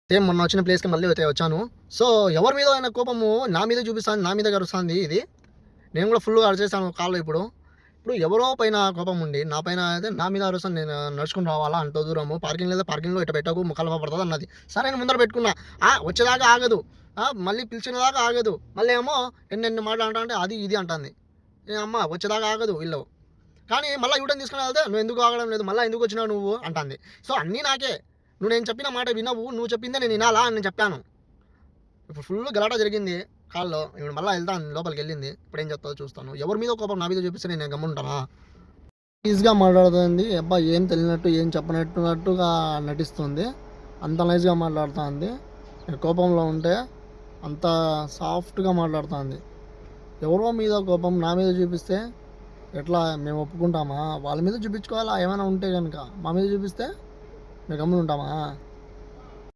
Same మొన్న వచ్చిన ప్లేస్‌కి మళ్ళీ అయితే వచ్చాను. సో, ఎవరి మీద అయిన కోపము నా మీద చూపిస్తాంది, నా మీద గరుస్తాంది ఇది. నేను కూడా ఫుల్‌గా అరిచేసాను కాల్‌లో ఇప్పుడు. ఇప్పుడు ఎవరో పైన కోపం ఉండి, నా పైన అయితే నా మీద అరుస్తాను. నేను నడుచుకొని రావాలా అంత దూరము, పార్కింగ్ లేదా పార్కింగ్‌లో ఇట్ట పెట్టకు ముక్కలు పడతది అన్నది. సరే అని ముందర పెట్టుకున్నా. వచ్చేదాకా ఆగదు. మళ్ళీ పిలిచిన దాకా ఆగదు. మళ్ళీ ఏమో ఎన్నెన్ని మాటలు అంటా అంటే అది ఇది అంటాంది. ఏ అమ్మ వచ్చేదాకా ఆగదు వీళ్ళు. కానీ మళ్ళీ యూటర్న్ తీసుకొని వెళ్తే నువ్వు ఎందుకు ఆగడం లేదు, మళ్ళీ ఎందుకు వచ్చినావు నువ్వు అంటాంది. సో అన్నీ నాకే. నేను చెప్పిన మాట వినవు, నువ్వు చెప్పిందే నేను వినాలా అని నేను చెప్పాను. ఇప్పుడు ఫుల్ గలాటా జరిగింది కాల్‌లో. ఇప్పుడు మళ్ళీ వెళ్తాను లోపలికెళ్ళింది. ఇప్పుడేం చెప్తాదో చూస్తాను. ఎవరి మీదో కోపం నా మీద చూపిస్తే నేను గమ్మునుంటానా? నైస్‌గా మాట్లాడుతుంది. అబ్బా! ఏం తెలియనట్టు, ఏం చెప్పనట్టుగా నటిస్తుంది. అంత నైస్‌గా మాట్లాడుతాంది. నేను కోపంలో ఉంటే అంత సాఫ్ట్‌గా మాట్లాడుతాంది. ఎవరో మీద కోపం నా మీద చూపిస్తే ఎట్లా మేము ఒప్పుకుంటామా? వాళ్ళ మీద చూపించుకోవాలా ఏమైనా ఉంటే గనుక. మా మీద చూపిస్తే మేము గమ్మునుంటామా?